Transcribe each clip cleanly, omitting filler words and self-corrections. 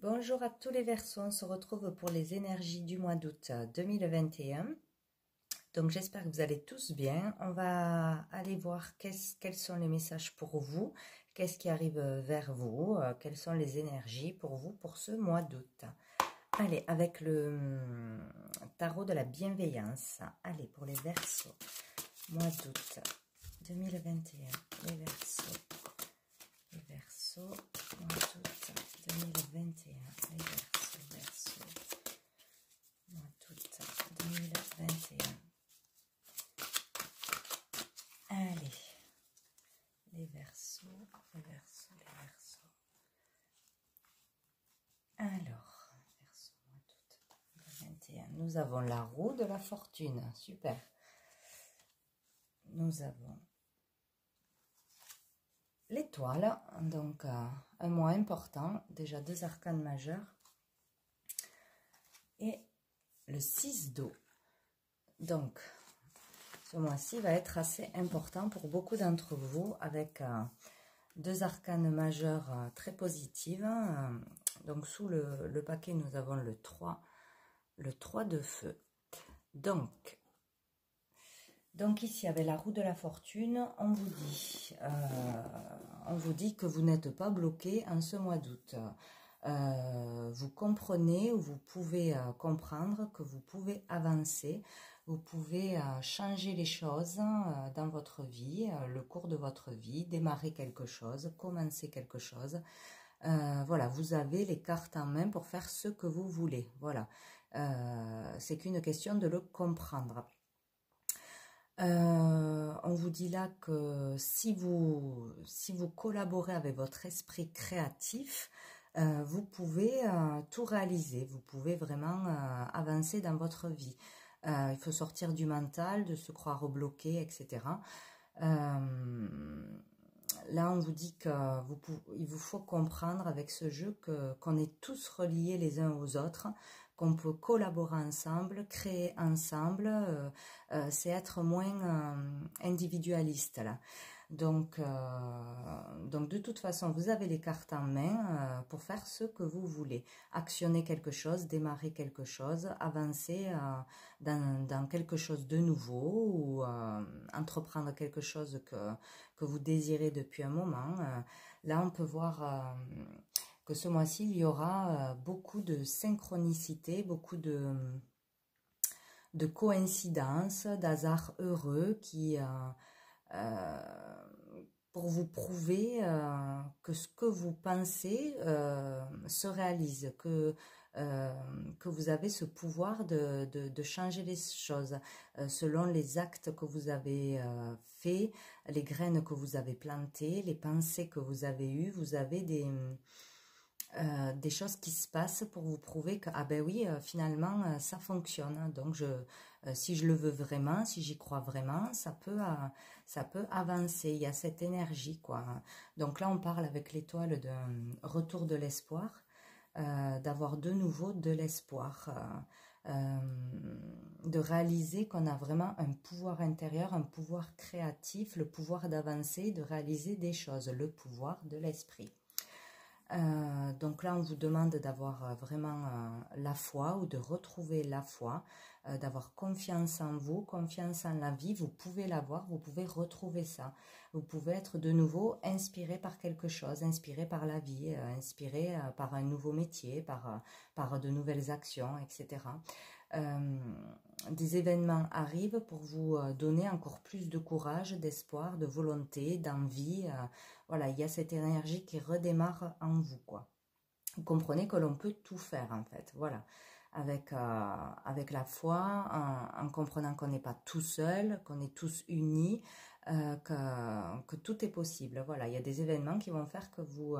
Bonjour à tous les Verseaux, on se retrouve pour les énergies du mois d'août 2021. Donc j'espère que vous allez tous bien. On va aller voir quels sont les messages pour vous, qu'est-ce qui arrive vers vous, quelles sont les énergies pour vous pour ce mois d'août. Allez, avec le tarot de la bienveillance. Allez, pour les Verseaux, mois d'août 2021, les Verseaux, mois d'août 2021, les Verseaux, mois d'août 2021. Allez, les Verseaux. Alors, Verseau, mois d'août 2021. Nous avons la roue de la fortune, super. Nous avons l'étoile, donc un mois important, déjà 2 arcanes majeurs. Et le 6 d'eau. Donc, ce mois-ci va être assez important pour beaucoup d'entre vous avec 2 arcanes majeures très positives. Donc, sous le paquet, nous avons le 3 de feu. Donc ici, avec la roue de la fortune, on vous dit que vous n'êtes pas bloqué en ce mois d'août. Vous comprenez ou vous pouvez comprendre que vous pouvez avancer, vous pouvez changer les choses dans votre vie, le cours de votre vie, démarrer quelque chose, commencer quelque chose. Voilà, vous avez les cartes en main pour faire ce que vous voulez. Voilà, c'est qu'une question de le comprendre. On vous dit là que si vous collaborez avec votre esprit créatif, vous pouvez tout réaliser, vous pouvez vraiment avancer dans votre vie. Il faut sortir du mental, de se croire bloqué, etc. Là, on vous dit qu'il vous faut comprendre avec ce jeu qu'on est tous reliés les uns aux autres, qu'on peut collaborer ensemble, créer ensemble, c'est être moins individualiste là. Donc de toute façon, vous avez les cartes en main pour faire ce que vous voulez. Actionner quelque chose, démarrer quelque chose, avancer dans quelque chose de nouveau ou entreprendre quelque chose que vous désirez depuis un moment. Là, on peut voir que ce mois-ci, il y aura beaucoup de synchronicité, beaucoup de coïncidences, d'hasards heureux qui... pour vous prouver que ce que vous pensez se réalise, que vous avez ce pouvoir de changer les choses selon les actes que vous avez faits, les graines que vous avez plantées, les pensées que vous avez eues. Vous avez des choses qui se passent pour vous prouver que, ah ben oui, finalement, ça fonctionne. Donc, si je le veux vraiment, si j'y crois vraiment, ça peut avancer. Il y a cette énergie, quoi. Donc là, on parle avec l'étoile d'un retour de l'espoir, d'avoir de nouveau de l'espoir, de réaliser qu'on a vraiment un pouvoir intérieur, un pouvoir créatif, le pouvoir d'avancer, de réaliser des choses, le pouvoir de l'esprit. Donc là, on vous demande d'avoir vraiment la foi ou de retrouver la foi, d'avoir confiance en vous, confiance en la vie. Vous pouvez l'avoir, vous pouvez retrouver ça. Vous pouvez être de nouveau inspiré par quelque chose, inspiré par la vie, inspiré par un nouveau métier, par de nouvelles actions, etc. Des événements arrivent pour vous donner encore plus de courage, d'espoir, de volonté, d'envie. Voilà, il y a cette énergie qui redémarre en vous, quoi. Vous comprenez que l'on peut tout faire, en fait. Voilà, avec la foi, en comprenant qu'on n'est pas tout seul, qu'on est tous unis, que tout est possible. Voilà, il y a des événements qui vont faire que vous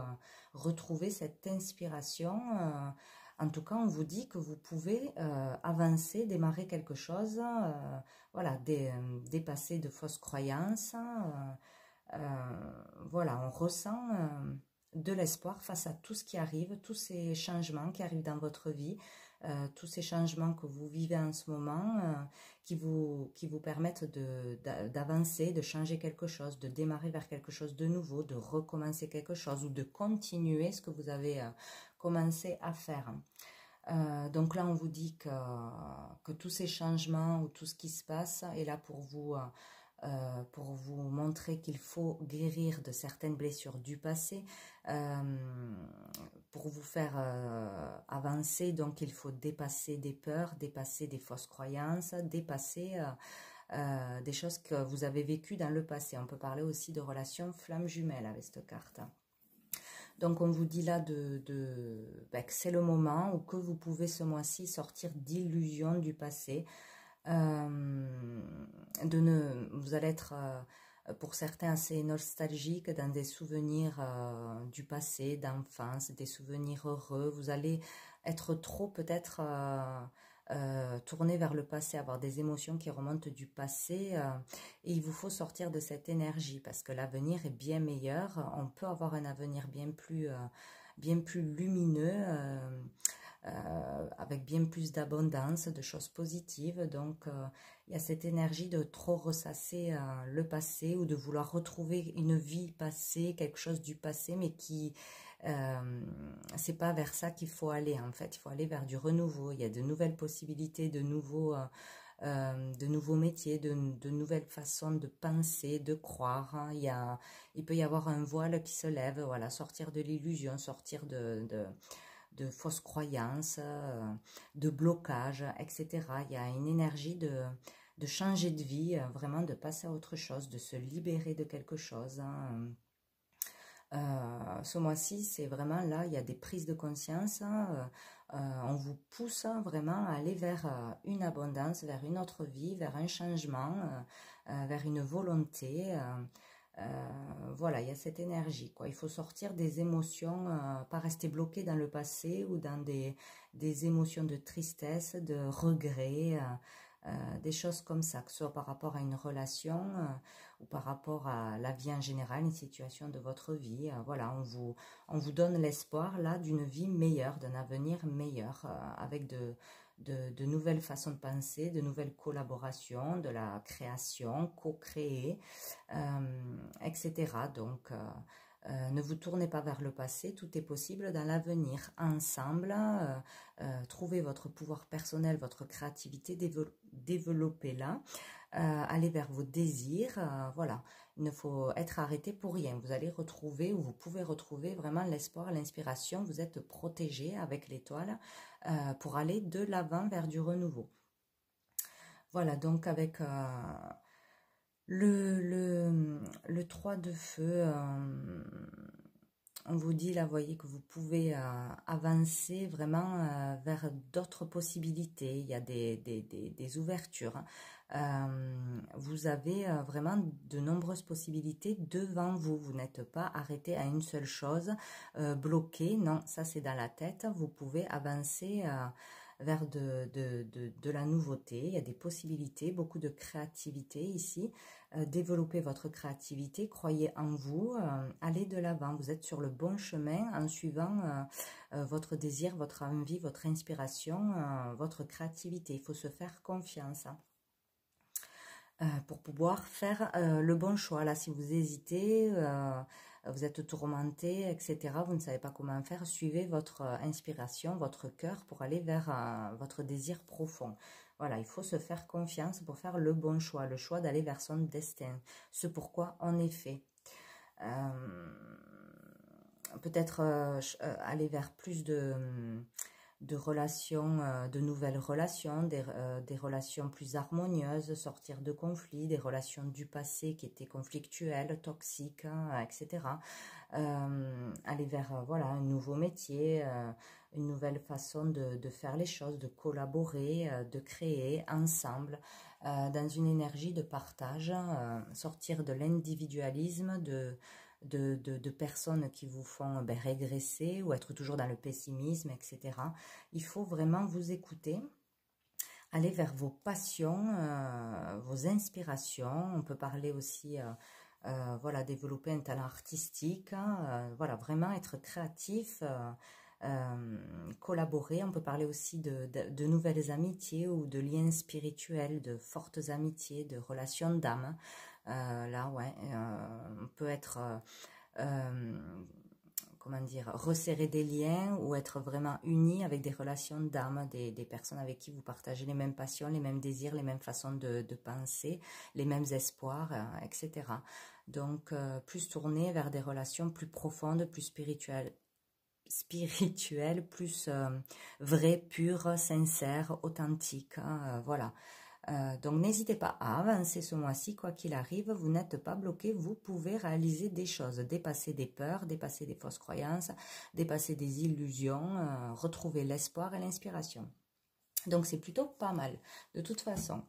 retrouvez cette inspiration. En tout cas, on vous dit que vous pouvez avancer, démarrer quelque chose, voilà, dépasser de fausses croyances. Voilà, on ressent de l'espoir face à tout ce qui arrive, tous ces changements qui arrivent dans votre vie, tous ces changements que vous vivez en ce moment, qui vous permettent d'avancer, de changer quelque chose, de démarrer vers quelque chose de nouveau, de recommencer quelque chose ou de continuer ce que vous avez commencer à faire. Donc là, on vous dit que tous ces changements ou tout ce qui se passe est là pour vous montrer qu'il faut guérir de certaines blessures du passé, pour vous faire avancer. Donc il faut dépasser des peurs, dépasser des fausses croyances, dépasser des choses que vous avez vécues dans le passé. On peut parler aussi de relations flammes jumelles avec cette carte. Donc on vous dit là que c'est le moment où que vous pouvez ce mois-ci sortir d'illusions du passé. Vous allez être pour certains assez nostalgiques dans des souvenirs du passé, d'enfance, des souvenirs heureux. Vous allez être trop peut-être tourné vers le passé, avoir des émotions qui remontent du passé, et il vous faut sortir de cette énergie parce que l'avenir est bien meilleur. On peut avoir un avenir bien plus lumineux, avec bien plus d'abondance, de choses positives. Donc il y a cette énergie de trop ressasser le passé ou de vouloir retrouver une vie passée, quelque chose du passé, mais qui c'est pas vers ça qu'il faut aller en fait. Il faut aller vers du renouveau. Il y a de nouvelles possibilités, de nouveaux métiers, de nouvelles façons de penser, de croire, hein. Il peut y avoir un voile qui se lève, voilà, sortir de l'illusion, sortir de fausses croyances, de blocages, etc. Il y a une énergie de changer de vie, vraiment de passer à autre chose, de se libérer de quelque chose, hein. Ce mois-ci, c'est vraiment là, il y a des prises de conscience, hein. On vous pousse vraiment à aller vers une abondance, vers une autre vie, vers un changement, vers une volonté. Voilà, il y a cette énergie, quoi. Il faut sortir des émotions, pas rester bloqué dans le passé ou dans des émotions de tristesse, de regret, des choses comme ça, que ce soit par rapport à une relation ou par rapport à la vie en général, une situation de votre vie. Voilà, on vous donne l'espoir là d'une vie meilleure, d'un avenir meilleur, avec de nouvelles façons de penser, de nouvelles collaborations, de la création, co-créer, etc. Donc, ne vous tournez pas vers le passé, tout est possible dans l'avenir. Ensemble, trouvez votre pouvoir personnel, votre créativité, développez-la, allez vers vos désirs, voilà. Il ne faut être arrêté pour rien. Vous allez retrouver, ou vous pouvez retrouver vraiment l'espoir, l'inspiration. Vous êtes protégé avec l'étoile pour aller de l'avant vers du renouveau. Voilà, donc avec le 3 de feu, on vous dit là, voyez que vous pouvez avancer vraiment vers d'autres possibilités. Il y a des ouvertures, hein. Vous avez vraiment de nombreuses possibilités devant vous. Vous n'êtes pas arrêté à une seule chose, bloqué. Non, ça c'est dans la tête. Vous pouvez avancer vers de la nouveauté. Il y a des possibilités, beaucoup de créativité ici. Développez votre créativité, croyez en vous, allez de l'avant. Vous êtes sur le bon chemin en suivant votre désir, votre envie, votre inspiration, votre créativité. Il faut se faire confiance, hein, pour pouvoir faire le bon choix. Là, si vous hésitez, vous êtes tourmenté, etc., vous ne savez pas comment faire, suivez votre inspiration, votre cœur pour aller vers votre désir profond. Voilà, il faut se faire confiance pour faire le bon choix, le choix d'aller vers son destin, ce pourquoi on est fait. Peut-être aller vers plus de relations, de nouvelles relations, des relations plus harmonieuses, sortir de conflits, des relations du passé qui étaient conflictuelles, toxiques, hein, etc. Aller vers voilà, un nouveau métier, une nouvelle façon de faire les choses, de collaborer, de créer ensemble, dans une énergie de partage, sortir de l'individualisme, de personnes qui vous font régresser ou être toujours dans le pessimisme, etc. Il faut vraiment vous écouter, aller vers vos passions, vos inspirations. On peut parler aussi, voilà, développer un talent artistique, hein, voilà, vraiment être créatif, collaborer. On peut parler aussi de nouvelles amitiés ou de liens spirituels, de fortes amitiés, de relations d'âme. Là, ouais, on peut être comment dire, resserrer des liens ou être vraiment unis avec des relations d'âme, des personnes avec qui vous partagez les mêmes passions, les mêmes désirs, les mêmes façons de penser, les mêmes espoirs, etc. Donc, plus tourné vers des relations plus profondes, plus spirituelles, plus vraies, pures, sincères, authentiques, hein, voilà. Donc n'hésitez pas à avancer ce mois-ci, quoi qu'il arrive, vous n'êtes pas bloqué, vous pouvez réaliser des choses, dépasser des peurs, dépasser des fausses croyances, dépasser des illusions, retrouver l'espoir et l'inspiration. Donc c'est plutôt pas mal, de toute façon.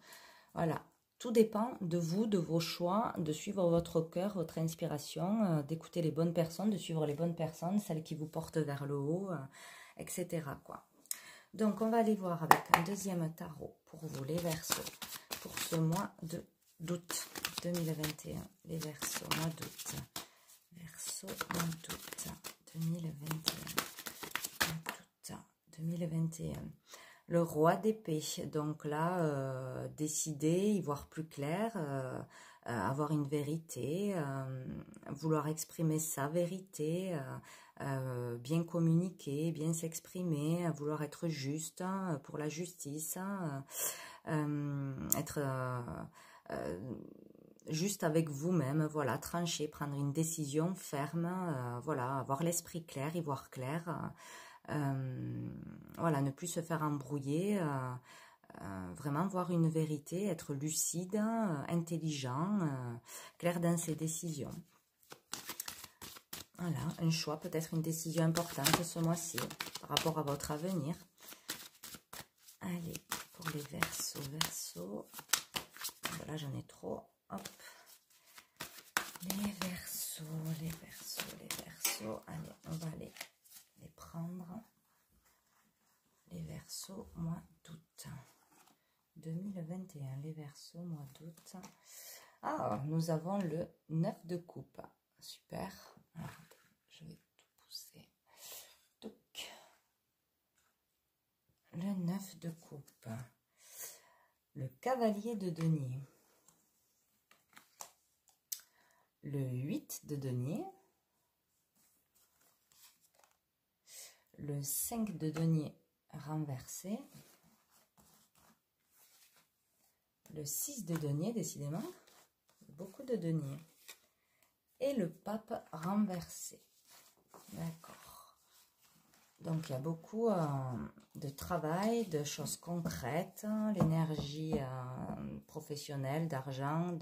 Voilà, tout dépend de vous, de vos choix, de suivre votre cœur, votre inspiration, d'écouter les bonnes personnes, de suivre les bonnes personnes, celles qui vous portent vers le haut, etc. quoi. Donc, on va aller voir avec un deuxième tarot pour vous, les Verseaux, pour ce mois d'août 2021. Les Verseaux, mois d'août. Verseaux, mois d'août 2021. Mois d'août 2021. Le roi d'épée. Donc là, décider, y voir plus clair, avoir une vérité, vouloir exprimer sa vérité, bien communiquer, bien s'exprimer, vouloir être juste pour la justice, être juste avec vous-même, voilà, trancher, prendre une décision ferme, voilà, avoir l'esprit clair, y voir clair, voilà, ne plus se faire embrouiller, vraiment voir une vérité, être lucide, intelligent, clair dans ses décisions. Voilà, un choix, peut-être une décision importante ce mois-ci par rapport à votre avenir. Allez, pour les Verseaux. Voilà, j'en ai trop. Hop. Les Verseaux. Allez, on va aller les prendre. Les Verseaux, mois d'août 2021. Les Verseaux, mois d'août. Ah, nous avons le 9 de coupe. Super. Alors, je vais tout pousser. Donc, le 9 de coupe. Le cavalier de denier. Le 8 de denier. Le 5 de denier renversé. Le 6 de denier, décidément. Beaucoup de denier. Et le pape renversé. D'accord. Donc, il y a beaucoup de travail, de choses concrètes, l'énergie professionnelle, d'argent,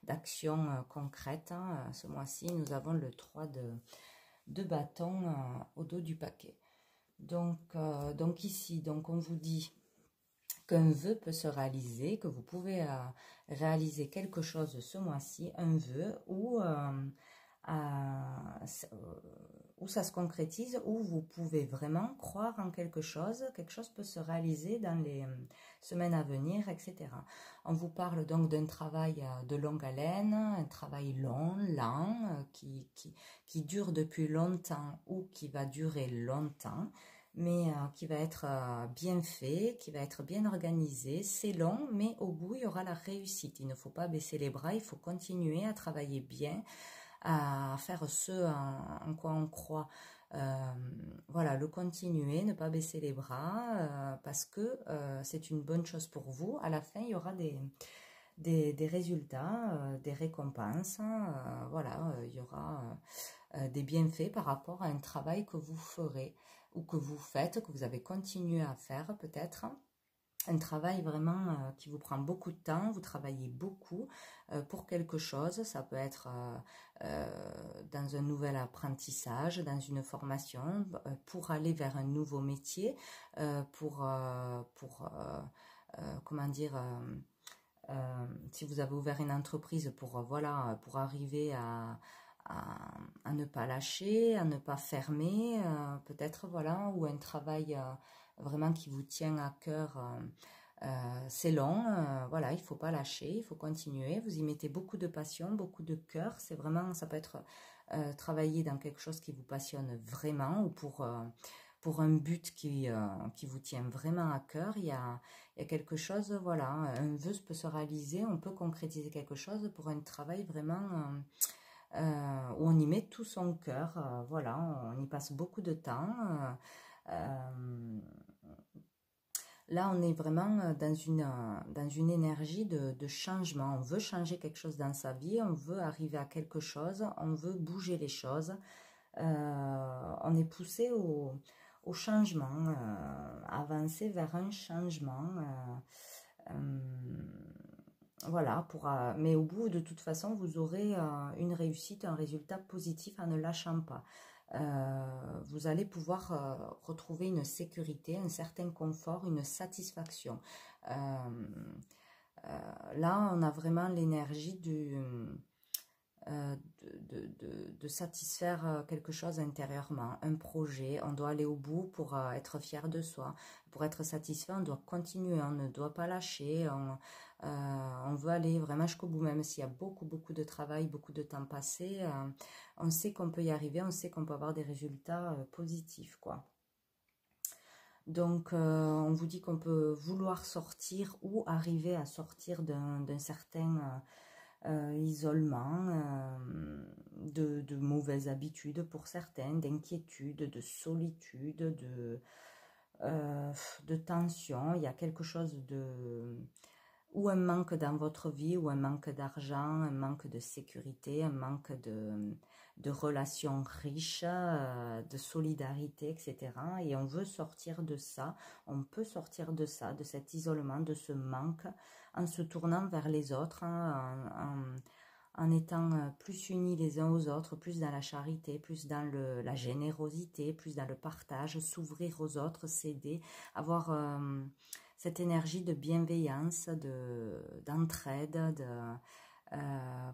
d'actions concrètes. Ce mois-ci, nous avons le 3 de bâton au dos du paquet. Donc ici, donc on vous dit qu'un vœu peut se réaliser, que vous pouvez réaliser quelque chose ce mois-ci, un vœu où ça se concrétise, où vous pouvez vraiment croire en quelque chose peut se réaliser dans les semaines à venir, etc. On vous parle donc d'un travail de longue haleine, un travail long, lent, qui dure depuis longtemps ou qui va durer longtemps, mais qui va être bien fait, qui va être bien organisé. C'est long, mais au bout, il y aura la réussite. Il ne faut pas baisser les bras, il faut continuer à travailler bien, à faire ce en quoi on croit. Voilà, le continuer, ne pas baisser les bras, parce que c'est une bonne chose pour vous. À la fin, il y aura des résultats, des récompenses, voilà, il y aura des bienfaits par rapport à un travail que vous ferez ou que vous faites, que vous avez continué à faire peut-être. Un travail vraiment qui vous prend beaucoup de temps, vous travaillez beaucoup pour quelque chose, ça peut être dans un nouvel apprentissage, dans une formation, pour aller vers un nouveau métier, comment dire, si vous avez ouvert une entreprise voilà, pour arriver à ne pas lâcher, à ne pas fermer, peut-être, voilà, ou un travail vraiment qui vous tient à cœur, c'est long, voilà, il ne faut pas lâcher, il faut continuer, vous y mettez beaucoup de passion, beaucoup de cœur, c'est vraiment, ça peut être travailler dans quelque chose qui vous passionne vraiment, ou pour un but qui vous tient vraiment à cœur. Il y a quelque chose, voilà, un vœu peut se réaliser, on peut concrétiser quelque chose pour un travail vraiment où on y met tout son cœur, voilà, on y passe beaucoup de temps. Là, on est vraiment dans une énergie de changement. On veut changer quelque chose dans sa vie, on veut arriver à quelque chose, on veut bouger les choses. On est poussé au changement, avancer vers un changement. Voilà, mais au bout, de toute façon, vous aurez une réussite, un résultat positif en ne lâchant pas. Vous allez pouvoir retrouver une sécurité, un certain confort, une satisfaction. Là, on a vraiment l'énergie de satisfaire quelque chose intérieurement, un projet. On doit aller au bout pour être fier de soi. Pour être satisfait, on doit continuer, on ne doit pas lâcher. On veut aller vraiment jusqu'au bout, même s'il y a beaucoup de travail, beaucoup de temps passé. On sait qu'on peut y arriver, on sait qu'on peut avoir des résultats positifs, quoi. Donc, on vous dit qu'on peut vouloir sortir ou arriver à sortir d'un certain isolement, de mauvaises habitudes pour certains, d'inquiétude, de solitude, de tension. Il y a quelque chose ou un manque dans votre vie, ou un manque d'argent, un manque de sécurité, un manque de relations riches, de solidarité, etc. Et on veut sortir de ça, on peut sortir de ça, de cet isolement, de ce manque, en se tournant vers les autres, en étant plus unis les uns aux autres, plus dans la charité, plus dans la générosité, plus dans le partage, s'ouvrir aux autres, s'aider, avoir cette énergie de bienveillance, d'entraide,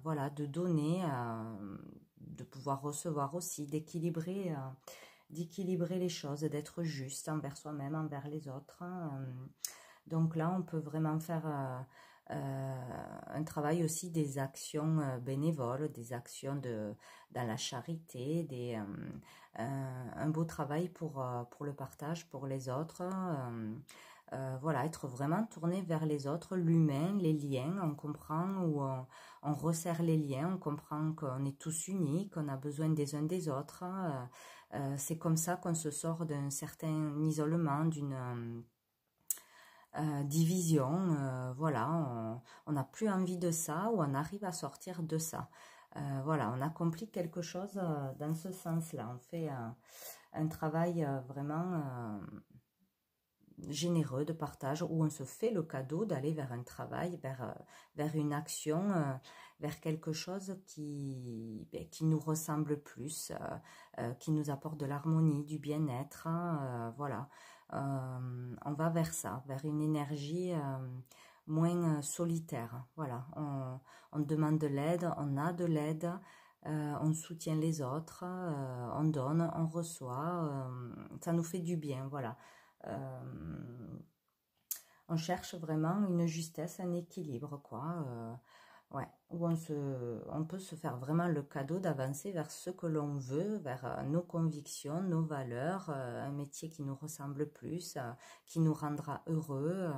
voilà, de donner, de pouvoir recevoir aussi, d'équilibrer les choses, d'être juste envers soi-même, envers les autres. Donc là, on peut vraiment faire un travail aussi des actions bénévoles, des actions dans la charité, un beau travail pour le partage, pour les autres. Voilà, être vraiment tourné vers les autres, l'humain, les liens, on comprend où on resserre les liens, on comprend qu'on est tous unis, qu'on a besoin des uns des autres. C'est comme ça qu'on se sort d'un certain isolement, d'une division. Voilà, on n'a plus envie de ça, ou on arrive à sortir de ça. Voilà, on accomplit quelque chose dans ce sens-là. On fait un travail vraiment généreux de partage, où on se fait le cadeau d'aller vers un travail, vers une action, vers quelque chose qui nous ressemble plus, qui nous apporte de l'harmonie, du bien-être. Voilà, on va vers ça, vers une énergie moins solitaire. Voilà, on demande de l'aide, on a de l'aide. On soutient les autres, on donne, on reçoit, ça nous fait du bien, voilà. On cherche vraiment une justesse, un équilibre, quoi. Ouais, où on peut se faire vraiment le cadeau d'avancer vers ce que l'on veut, vers nos convictions, nos valeurs, un métier qui nous ressemble plus, qui nous rendra heureux,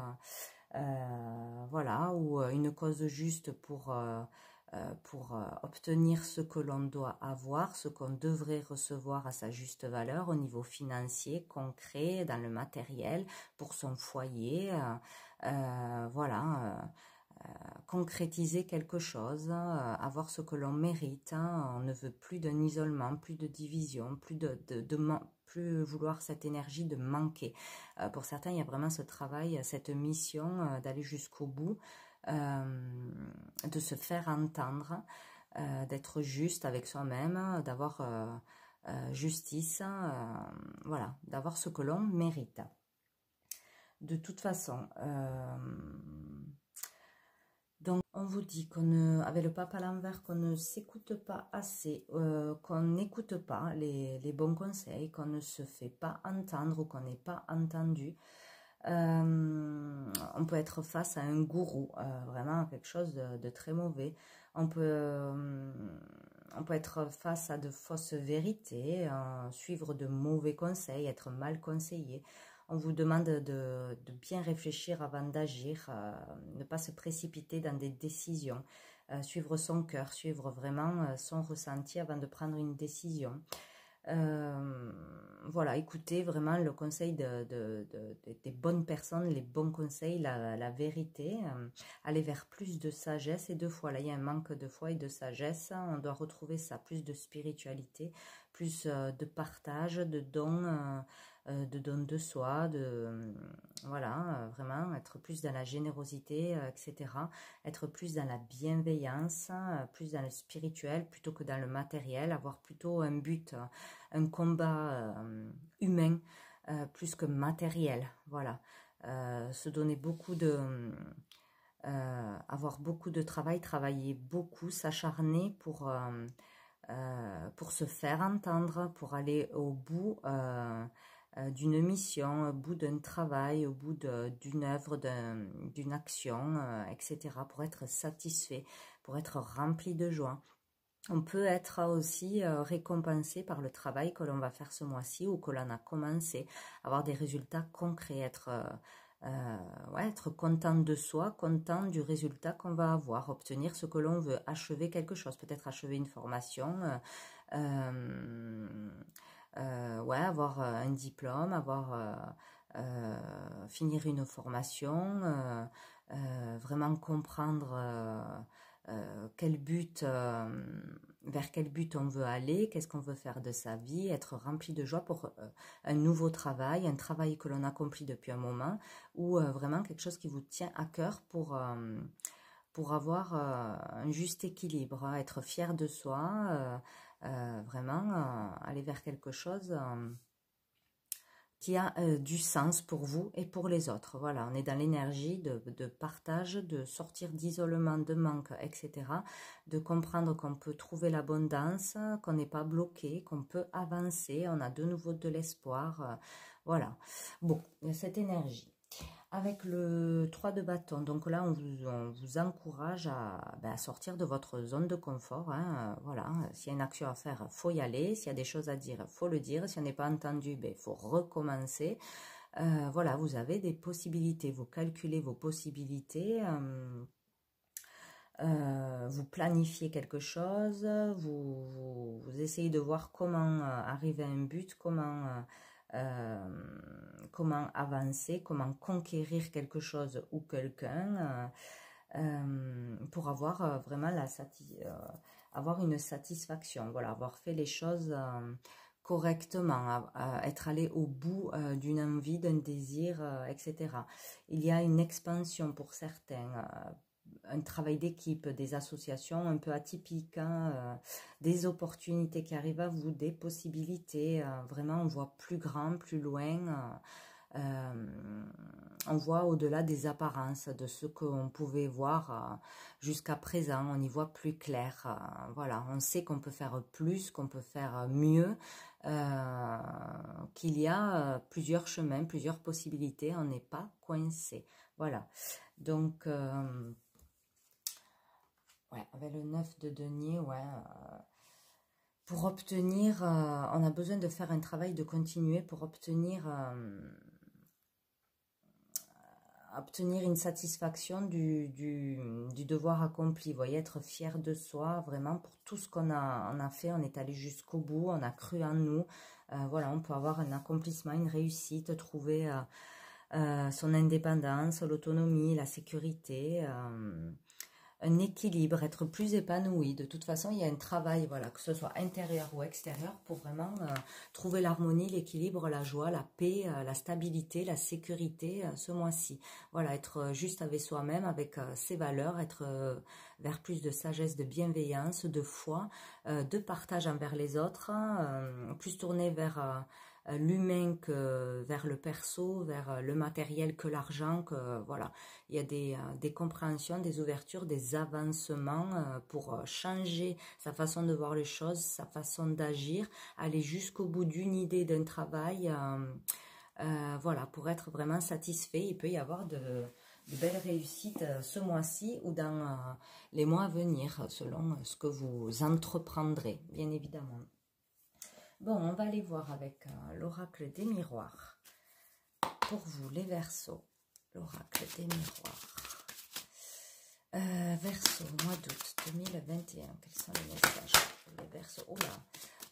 voilà, ou une cause juste pour obtenir ce que l'on doit avoir, ce qu'on devrait recevoir à sa juste valeur au niveau financier, concret, dans le matériel, pour son foyer, voilà, concrétiser quelque chose, avoir ce que l'on mérite. On ne veut plus d'un isolement, plus de division, plus vouloir cette énergie de manquer. Pour certains, il y a vraiment ce travail, cette mission d'aller jusqu'au bout, de se faire entendre, d'être juste avec soi-même, d'avoir justice, voilà, d'avoir ce que l'on mérite. De toute façon, donc on vous dit avec le pape à l'envers, qu'on ne s'écoute pas assez, qu'on n'écoute pas les bons conseils, qu'on ne se fait pas entendre ou qu'on n'est pas entendu. On peut être face à un gourou, vraiment quelque chose de très mauvais. On peut être face à de fausses vérités, suivre de mauvais conseils, être mal conseillé. On vous demande de bien réfléchir avant d'agir, ne pas se précipiter dans des décisions. suivre son cœur, suivre vraiment son ressenti avant de prendre une décision. Voilà, écoutez vraiment le conseil des bonnes personnes, les bons conseils, la vérité, aller vers plus de sagesse et de foi. Là, il y a un manque de foi et de sagesse, on doit retrouver ça, plus de spiritualité, plus de partage, de don de soi, voilà, vraiment être plus dans la générosité, etc. Être plus dans la bienveillance, plus dans le spirituel plutôt que dans le matériel, avoir plutôt un but, un combat humain plus que matériel, voilà. Se donner beaucoup avoir beaucoup de travail, travailler beaucoup, s'acharner pour se faire entendre, pour aller au bout d'une mission, au bout d'un travail, au bout d'une œuvre, d'une action, etc., pour être satisfait, pour être rempli de joie. On peut être aussi récompensé par le travail que l'on va faire ce mois-ci ou que l'on a commencé, avoir des résultats concrets, être content de soi, content du résultat qu'on va avoir, obtenir ce que l'on veut, achever quelque chose, peut-être achever une formation, avoir un diplôme, finir une formation, vraiment comprendre quel but, vers quel but on veut aller, qu'est-ce qu'on veut faire de sa vie, être rempli de joie pour un nouveau travail, un travail que l'on accomplit depuis un moment, ou vraiment quelque chose qui vous tient à cœur pour avoir un juste équilibre, hein, être fier de soi, vraiment aller vers quelque chose qui a du sens pour vous et pour les autres. Voilà, on est dans l'énergie de partage, de sortir d'isolement, de manque, etc. De comprendre qu'on peut trouver l'abondance, qu'on n'est pas bloqué, qu'on peut avancer, on a de nouveau de l'espoir. Voilà, bon, il y a cette énergie. Avec le 3 de bâton, donc là on vous encourage à sortir de votre zone de confort, hein, voilà, s'il y a une action à faire, il faut y aller, s'il y a des choses à dire, il faut le dire, si on n'est pas entendu, il faut recommencer, voilà, vous avez des possibilités, vous calculez vos possibilités, vous planifiez quelque chose, vous essayez de voir comment arriver à un but, comment avancer, comment conquérir quelque chose ou quelqu'un pour avoir vraiment avoir une satisfaction, voilà, avoir fait les choses correctement, être allé au bout d'une envie, d'un désir, etc. Il y a une expansion pour certains, un travail d'équipe, des associations un peu atypiques, hein, des opportunités qui arrivent à vous, des possibilités, vraiment on voit plus grand, plus loin, on voit au-delà des apparences, de ce qu'on pouvait voir jusqu'à présent, on y voit plus clair, voilà, on sait qu'on peut faire plus, qu'on peut faire mieux, qu'il y a plusieurs chemins, plusieurs possibilités, on n'est pas coincé, voilà, donc avec le 9 de denier, pour obtenir, on a besoin de faire un travail, de continuer pour obtenir une satisfaction du devoir accompli, vous voyez, être fier de soi, vraiment pour tout ce qu'on a fait, on est allé jusqu'au bout, on a cru en nous, voilà, on peut avoir un accomplissement, une réussite, trouver son indépendance, l'autonomie, la sécurité, un équilibre, être plus épanoui. De toute façon, il y a un travail, voilà, que ce soit intérieur ou extérieur, pour vraiment trouver l'harmonie, l'équilibre, la joie, la paix, la stabilité, la sécurité ce mois-ci. Voilà, être juste avec soi-même, avec ses valeurs, être vers plus de sagesse, de bienveillance, de foi, de partage envers les autres, plus tourné vers l'humain que vers le perso, vers le matériel que l'argent, que voilà, il y a des compréhensions, des ouvertures, des avancements pour changer sa façon de voir les choses, sa façon d'agir, aller jusqu'au bout d'une idée, d'un travail, voilà, pour être vraiment satisfait. Il peut y avoir de belles réussites ce mois-ci ou dans les mois à venir, selon ce que vous entreprendrez, bien évidemment. Bon, on va aller voir avec l'oracle des miroirs. Pour vous, les Verseaux, l'oracle des miroirs. Verseau, mois d'août 2021. Quels sont les messages pour les Verseaux? Oula,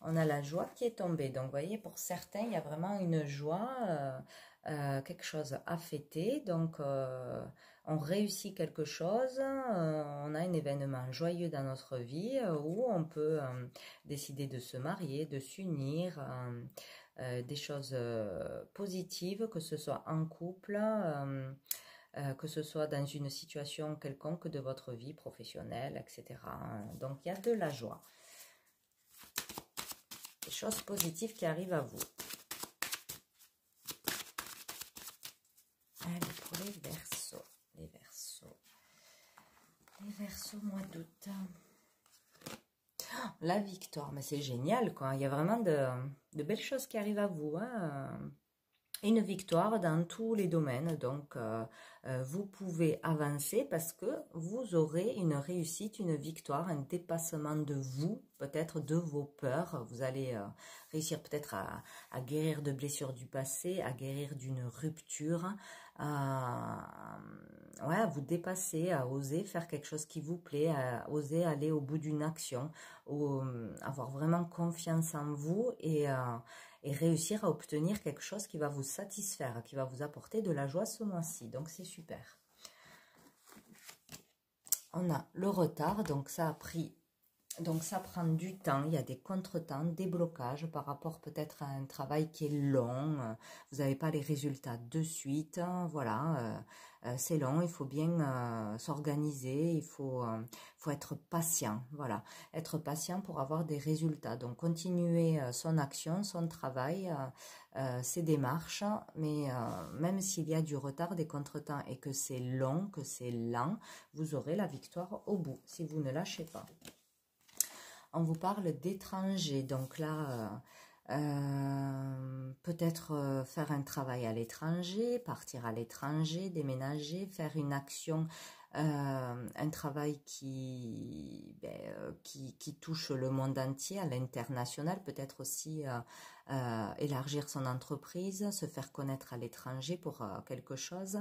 on a la joie qui est tombée. Donc, vous voyez, pour certains, il y a vraiment une joie, quelque chose à fêter. Donc, on réussit quelque chose. On a un événement joyeux dans notre vie où on peut décider de se marier, de s'unir. Des choses positives, que ce soit en couple, que ce soit dans une situation quelconque de votre vie professionnelle, etc. Donc, il y a de la joie. Des choses positives qui arrivent à vous. Allez, pour les Verseaux. Les Verseaux. Les Verseaux, mois d'août. La victoire, mais c'est génial, quoi. Il y a vraiment de belles choses qui arrivent à vous, hein. Une victoire dans tous les domaines, donc vous pouvez avancer parce que vous aurez une réussite, une victoire, un dépassement de vous, peut-être de vos peurs. Vous allez réussir peut-être à guérir de blessures du passé, à guérir d'une rupture, ouais, à vous dépasser, à oser faire quelque chose qui vous plaît, à oser aller au bout d'une action, ou avoir vraiment confiance en vous et réussir à obtenir quelque chose qui va vous satisfaire, qui va vous apporter de la joie ce mois-ci. Donc, c'est super. On a le retard, donc ça a pris... Donc, ça prend du temps, il y a des contretemps, des blocages par rapport peut-être à un travail qui est long, vous n'avez pas les résultats de suite, voilà, c'est long, il faut bien s'organiser, il faut être patient, voilà, être patient pour avoir des résultats. Donc, continuer son action, son travail, ses démarches, mais même s'il y a du retard, des contretemps et que c'est long, que c'est lent, vous aurez la victoire au bout, si vous ne lâchez pas. On vous parle d'étrangers, donc là, peut-être faire un travail à l'étranger, partir à l'étranger, déménager, faire une action, un travail qui touche le monde entier, à l'international, peut-être aussi élargir son entreprise, se faire connaître à l'étranger pour quelque chose.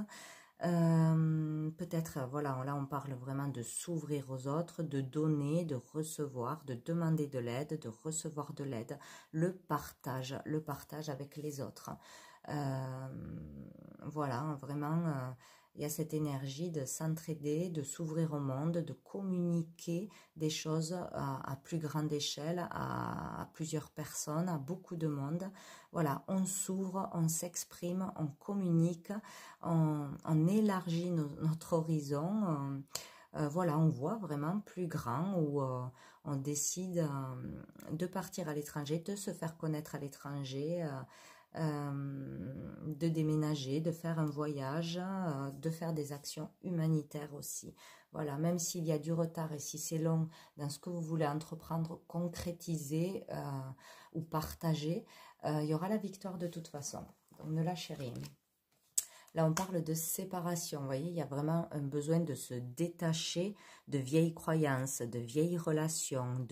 Peut-être, voilà, là on parle vraiment de s'ouvrir aux autres, de donner, de recevoir, de demander de l'aide, de recevoir de l'aide, le partage avec les autres. Voilà, vraiment, il y a cette énergie de s'entraider, de s'ouvrir au monde, de communiquer des choses à plus grande échelle, à plusieurs personnes, à beaucoup de monde. Voilà, on s'ouvre, on s'exprime, on communique, on élargit notre horizon. Voilà, on voit vraiment plus grand, où on décide de partir à l'étranger, de se faire connaître à l'étranger, de déménager, de faire un voyage, de faire des actions humanitaires aussi. Voilà, même s'il y a du retard et si c'est long dans ce que vous voulez entreprendre, concrétiser ou partager, il y aura la victoire de toute façon. Donc ne lâchez rien. Là, on parle de séparation. Vous voyez, il y a vraiment un besoin de se détacher de vieilles croyances, de vieilles relations,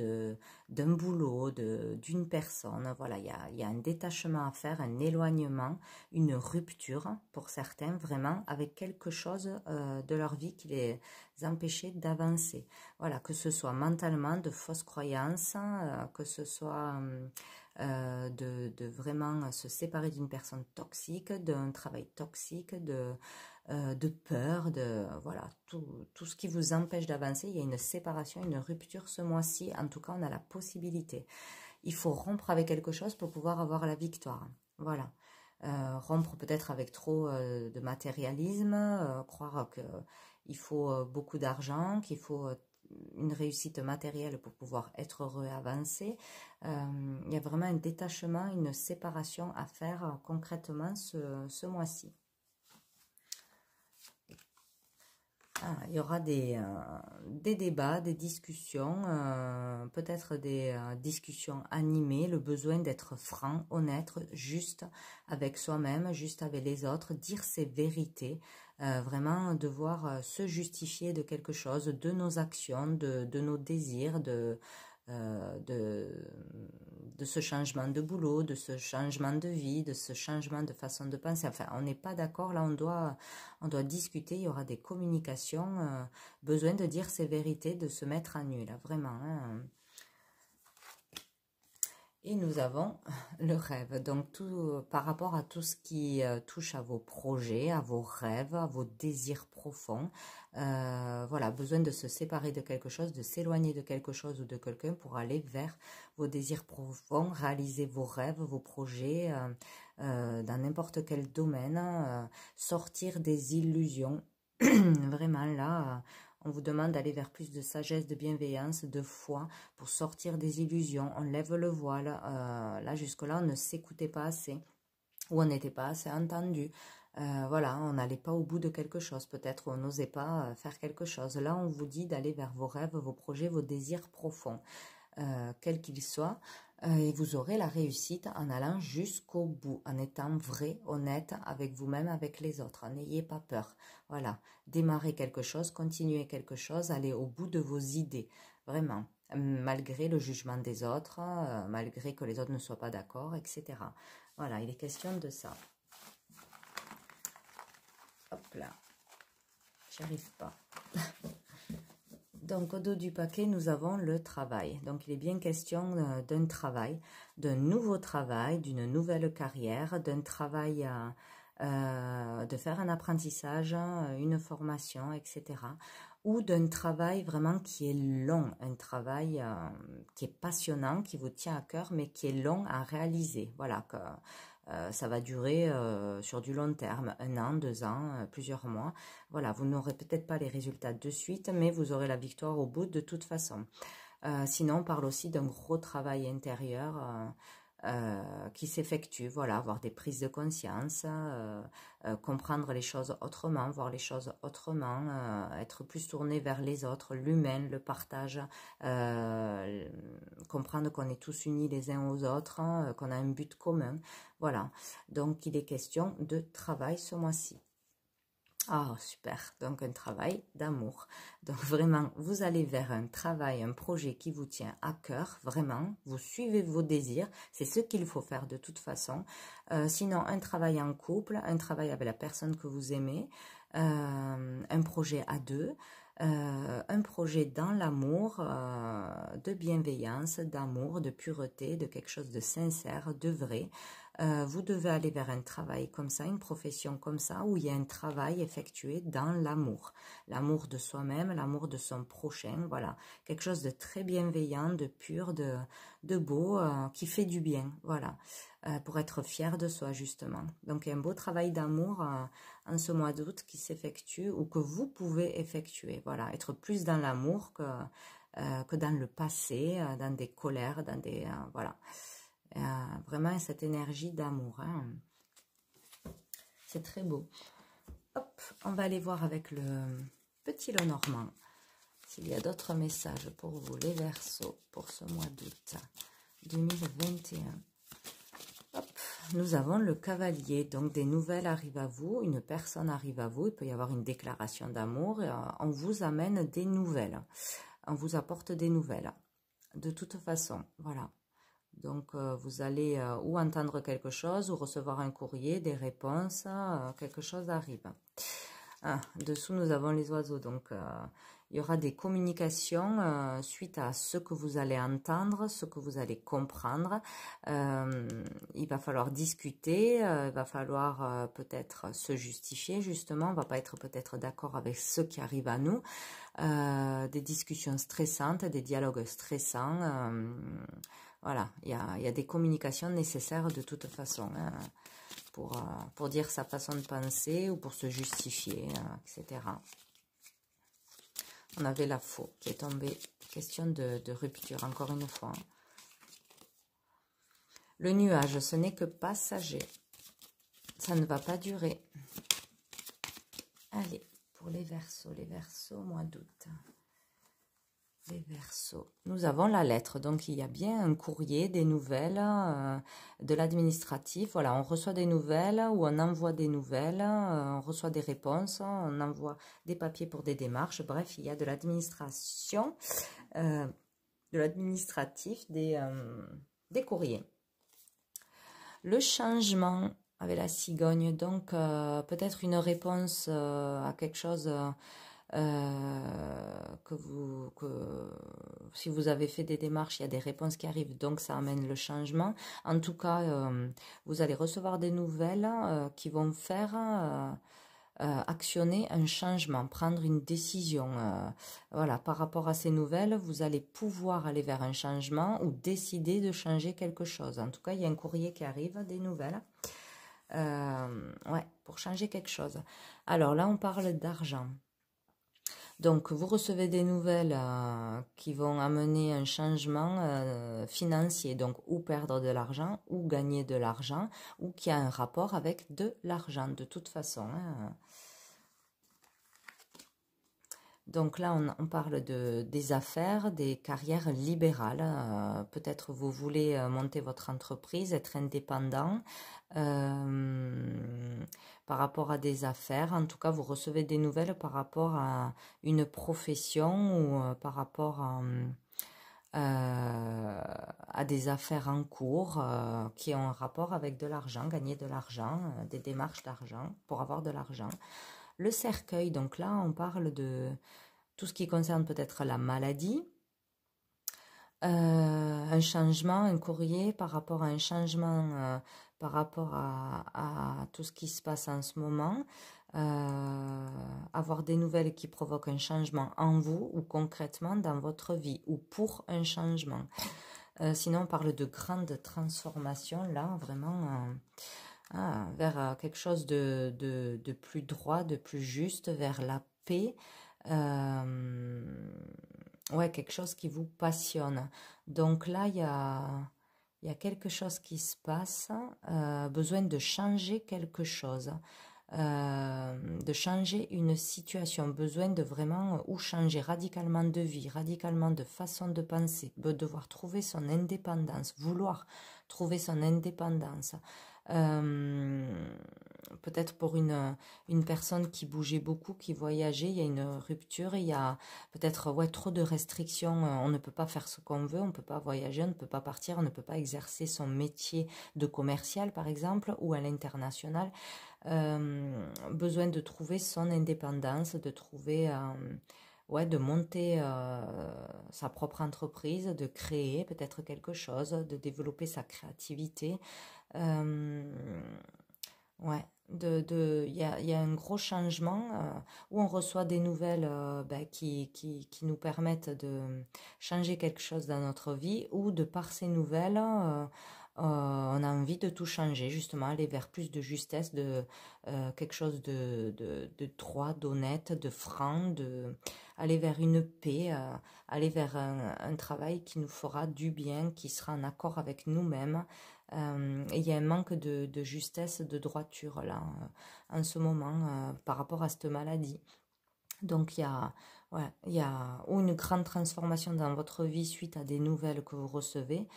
d'un boulot, d'une personne. Voilà, il y a un détachement à faire, un éloignement, une rupture pour certains, vraiment, avec quelque chose de leur vie qui les empêchait d'avancer. Voilà, que ce soit mentalement, de fausses croyances, que ce soit... de vraiment se séparer d'une personne toxique, d'un travail toxique, de peur, voilà, tout ce qui vous empêche d'avancer. Il y a une séparation, une rupture ce mois-ci. En tout cas, on a la possibilité. Il faut rompre avec quelque chose pour pouvoir avoir la victoire. Voilà. Rompre peut-être avec trop de matérialisme, croire qu'il faut beaucoup d'argent, qu'il faut une réussite matérielle pour pouvoir être heureux et avancer. Il y a vraiment un détachement, une séparation à faire concrètement ce mois-ci. Il y aura des débats, des discussions, peut-être des discussions animées, le besoin d'être franc, honnête, juste avec soi-même, juste avec les autres, dire ses vérités, vraiment devoir se justifier de quelque chose, de nos actions, de nos désirs, de ce changement de boulot, de ce changement de vie, de ce changement de façon de penser. Enfin, on n'est pas d'accord, là on doit discuter, il y aura des communications, besoin de dire ses vérités, de se mettre à nu, là, vraiment. Hein. Et nous avons le rêve, donc tout par rapport à tout ce qui touche à vos projets, à vos rêves, à vos désirs profonds. Voilà, besoin de se séparer de quelque chose, de s'éloigner de quelque chose ou de quelqu'un pour aller vers vos désirs profonds, réaliser vos rêves, vos projets dans n'importe quel domaine, sortir des illusions. Vraiment là... on vous demande d'aller vers plus de sagesse, de bienveillance, de foi pour sortir des illusions. On lève le voile. Là, jusque-là, on ne s'écoutait pas assez ou on n'était pas assez entendu. Voilà, on n'allait pas au bout de quelque chose. Peut-être on n'osait pas faire quelque chose. Là, on vous dit d'aller vers vos rêves, vos projets, vos désirs profonds, quels qu'ils soient. Et vous aurez la réussite en allant jusqu'au bout, en étant vrai, honnête avec vous-même, avec les autres. N'ayez pas peur. Voilà, démarrez quelque chose, continuez quelque chose, allez au bout de vos idées, vraiment, malgré le jugement des autres, malgré que les autres ne soient pas d'accord, etc. Voilà, il est question de ça. Hop là, j'y arrive pas. Donc, au dos du paquet, nous avons le travail. Donc, il est bien question d'un travail, d'un nouveau travail, d'une nouvelle carrière, d'un travail, de faire un apprentissage, une formation, etc. Ou d'un travail vraiment qui est long, un travail qui est passionnant, qui vous tient à cœur, mais qui est long à réaliser. Voilà, que ça va durer sur du long terme, 1 an, 2 ans, plusieurs mois. Voilà, vous n'aurez peut-être pas les résultats de suite, mais vous aurez la victoire au bout de toute façon. Sinon, on parle aussi d'un gros travail intérieur qui s'effectue. Voilà, avoir des prises de conscience, comprendre les choses autrement, voir les choses autrement, être plus tourné vers les autres, l'humain, le partage, comprendre qu'on est tous unis les uns aux autres, qu'on a un but commun. Voilà, donc il est question de travail ce mois-ci. Ah, super, donc un travail d'amour. Donc vraiment, vous allez vers un travail, un projet qui vous tient à cœur, vraiment, vous suivez vos désirs, c'est ce qu'il faut faire de toute façon. Sinon, un travail en couple, un travail avec la personne que vous aimez, un projet à deux, un projet dans l'amour, de bienveillance, d'amour, de pureté, de quelque chose de sincère, de vrai. Vous devez aller vers un travail comme ça, une profession comme ça, où il y a un travail effectué dans l'amour. L'amour de soi-même, l'amour de son prochain, voilà. Quelque chose de très bienveillant, de pur, de beau, qui fait du bien, voilà. Pour être fier de soi, justement. Donc, il y a un beau travail d'amour en ce mois d'août qui s'effectue ou que vous pouvez effectuer. Voilà, être plus dans l'amour que dans le passé, dans des colères, dans des... voilà. Vraiment cette énergie d'amour. Hein. C'est très beau. Hop, on va aller voir avec le petit Lenormand s'il y a d'autres messages pour vous, les Verseaux, pour ce mois d'août 2021. Hop, nous avons le Cavalier, donc des nouvelles arrivent à vous, une personne arrive à vous, il peut y avoir une déclaration d'amour, on vous amène des nouvelles, on vous apporte des nouvelles, de toute façon, voilà. Donc, vous allez ou entendre quelque chose, ou recevoir un courrier, des réponses, quelque chose arrive. Dessous, nous avons les oiseaux. Donc, il y aura des communications suite à ce que vous allez entendre, ce que vous allez comprendre. Il va falloir discuter, il va falloir peut-être se justifier, justement. On ne va pas être peut-être d'accord avec ce qui arrive à nous. Des discussions stressantes, des dialogues stressants. Voilà, il y a des communications nécessaires de toute façon, hein, pour dire sa façon de penser ou pour se justifier, etc. On avait la faux qui est tombée, question de rupture, encore une fois. Le nuage, ce n'est que passager, ça ne va pas durer. Allez, pour les Verseaux, mois d'août. Les Verseaux. Nous avons la lettre, donc il y a bien un courrier, des nouvelles, de l'administratif. Voilà, on reçoit des nouvelles ou on envoie des nouvelles, on reçoit des réponses, on envoie des papiers pour des démarches. Bref, il y a de l'administration de l'administratif, des courriers. Le changement avec la cigogne, donc peut-être une réponse à quelque chose si vous avez fait des démarches, il y a des réponses qui arrivent, donc ça amène le changement. En tout cas, vous allez recevoir des nouvelles qui vont faire actionner un changement, prendre une décision. Voilà, par rapport à ces nouvelles, vous allez pouvoir aller vers un changement ou décider de changer quelque chose. En tout cas, il y a un courrier qui arrive, des nouvelles. Ouais, pour changer quelque chose. Alors là, on parle d'argent. Donc, vous recevez des nouvelles qui vont amener un changement financier, donc ou perdre de l'argent, ou gagner de l'argent, ou qui a un rapport avec de l'argent, de toute façon. Hein. Donc là, on parle des affaires, des carrières libérales. Peut-être vous voulez monter votre entreprise, être indépendant par rapport à des affaires. En tout cas, vous recevez des nouvelles par rapport à une profession ou par rapport à des affaires en cours qui ont un rapport avec de l'argent, gagner de l'argent, des démarches d'argent pour avoir de l'argent. Le cercueil, donc là, on parle de tout ce qui concerne peut-être la maladie, un changement, un courrier par rapport à un changement, par rapport à tout ce qui se passe en ce moment, avoir des nouvelles qui provoquent un changement en vous ou concrètement dans votre vie ou pour un changement. Sinon, on parle de grande transformation, là, vraiment vers quelque chose de plus droit, de plus juste, vers la paix. Ouais, quelque chose qui vous passionne. Donc là, il y a quelque chose qui se passe, besoin de changer quelque chose, de changer une situation, besoin de vraiment ou changer radicalement de vie, radicalement de façon de penser, devoir trouver son indépendance, vouloir trouver son indépendance. Peut-être pour une personne qui bougeait beaucoup, qui voyageait, il y a une rupture, il y a peut-être trop de restrictions, on ne peut pas faire ce qu'on veut, on ne peut pas voyager, on ne peut pas partir, on ne peut pas exercer son métier de commercial par exemple ou à l'international. Besoin de trouver son indépendance, de trouver... de monter sa propre entreprise, de créer peut-être quelque chose, de développer sa créativité. Ouais, il y a un gros changement où on reçoit des nouvelles qui nous permettent de changer quelque chose dans notre vie ou de par ces nouvelles, on a envie de tout changer, justement, aller vers plus de justesse, de quelque chose de droit, d'honnête, de franc, aller vers une paix, aller vers un travail qui nous fera du bien, qui sera en accord avec nous-mêmes. Et il y a un manque de justesse, de droiture là, en ce moment, par rapport à cette maladie. Donc il y a ou une grande transformation dans votre vie suite à des nouvelles que vous recevez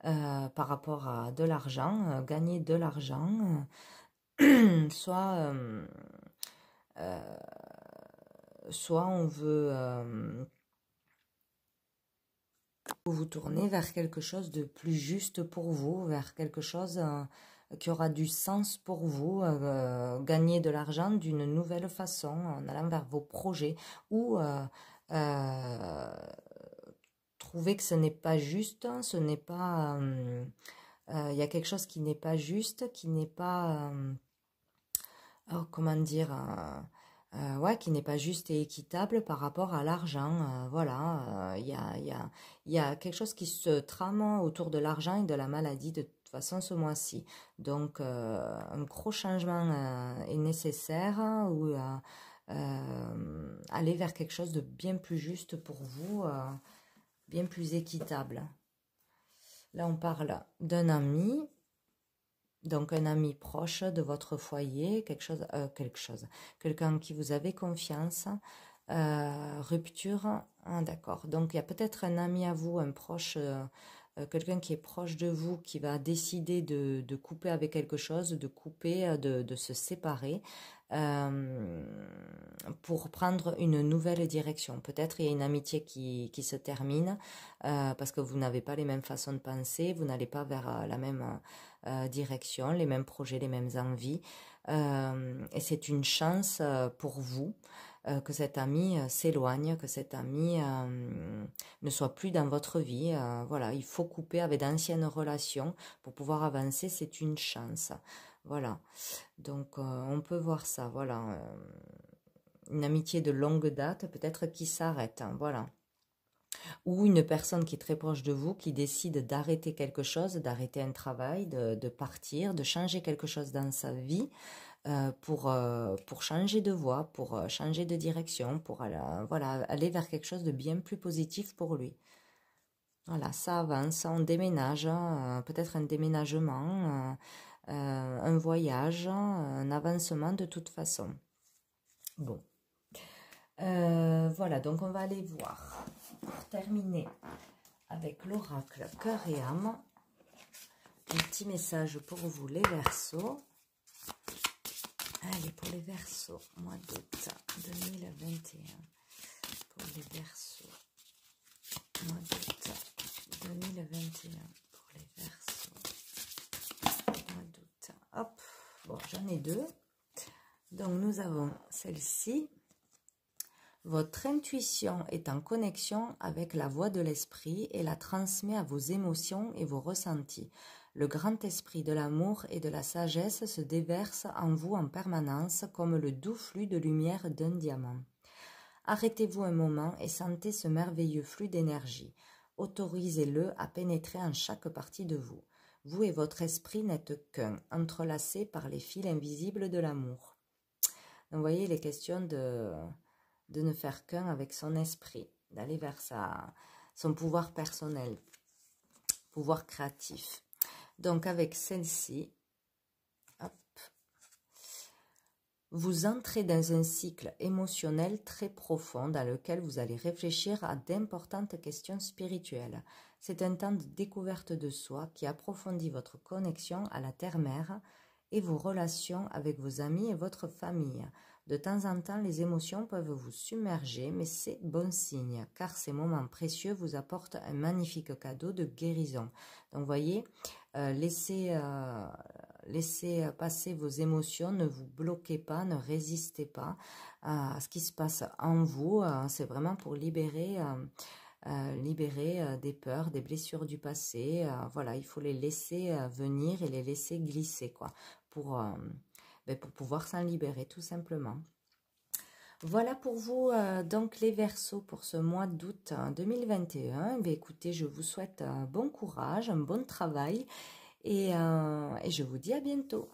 par rapport à de l'argent, gagner de l'argent, soit on veut vous tourner vers quelque chose de plus juste pour vous, vers quelque chose qui aura du sens pour vous, gagner de l'argent d'une nouvelle façon, en allant vers vos projets, ou trouver que ce n'est pas juste, ce n'est pas... il y a quelque chose qui n'est pas juste, qui n'est pas... comment dire qui n'est pas juste et équitable par rapport à l'argent. Voilà, il y a quelque chose qui se trame autour de l'argent et de la maladie de toute façon ce mois-ci. Donc, un gros changement est nécessaire ou aller vers quelque chose de bien plus juste pour vous, bien plus équitable. Là, on parle d'un ami. Donc un ami proche de votre foyer, quelqu'un en qui vous avez confiance, rupture, d'accord. Donc il y a peut-être un ami à vous, un proche quelqu'un qui est proche de vous, qui va décider de couper avec quelque chose, de couper, de se séparer, pour prendre une nouvelle direction. Peut-être il y a une amitié qui se termine parce que vous n'avez pas les mêmes façons de penser, vous n'allez pas vers la même direction, les mêmes projets, les mêmes envies. Et c'est une chance pour vous que cet ami s'éloigne, que cet ami ne soit plus dans votre vie. Voilà, il faut couper avec d'anciennes relations pour pouvoir avancer, c'est une chance. Voilà, donc on peut voir ça, voilà. Une amitié de longue date, peut-être qui s'arrête, hein, voilà. Ou une personne qui est très proche de vous, qui décide d'arrêter quelque chose, d'arrêter un travail, de partir, de changer quelque chose dans sa vie, pour changer de voie, pour changer de direction, pour voilà, aller vers quelque chose de bien plus positif pour lui. Voilà, ça avance, on déménage, peut-être un déménagement, un voyage, un avancement de toute façon. Bon, voilà, donc on va aller voir, pour terminer avec l'oracle Cœur et âme, un petit message pour vous les Verseaux. Allez, pour les Verseaux, mois d'août 2021, pour les Verseaux, mois d'août 2021, pour les Verseaux, mois d'août. Hop, bon, j'en ai deux. Donc, nous avons celle-ci. Votre intuition est en connexion avec la voix de l'esprit et la transmet à vos émotions et vos ressentis. Le grand esprit de l'amour et de la sagesse se déverse en vous en permanence comme le doux flux de lumière d'un diamant. Arrêtez-vous un moment et sentez ce merveilleux flux d'énergie. Autorisez-le à pénétrer en chaque partie de vous. Vous et votre esprit n'êtes qu'un, entrelacés par les fils invisibles de l'amour. Donc, vous voyez, il est question de ne faire qu'un avec son esprit, d'aller vers son pouvoir personnel, pouvoir créatif. Donc avec celle-ci, vous entrez dans un cycle émotionnel très profond dans lequel vous allez réfléchir à d'importantes questions spirituelles. C'est un temps de découverte de soi qui approfondit votre connexion à la terre-mère et vos relations avec vos amis et votre famille. De temps en temps, les émotions peuvent vous submerger, mais c'est bon signe, car ces moments précieux vous apportent un magnifique cadeau de guérison. Donc, vous voyez, laissez passer vos émotions, ne vous bloquez pas, ne résistez pas à ce qui se passe en vous. C'est vraiment pour libérer des peurs, des blessures du passé. Voilà, il faut les laisser venir et les laisser glisser, quoi, pour pouvoir s'en libérer, tout simplement. Voilà pour vous, donc les Verseaux pour ce mois d'août 2021. Écoutez, je vous souhaite bon courage, un bon travail et je vous dis à bientôt.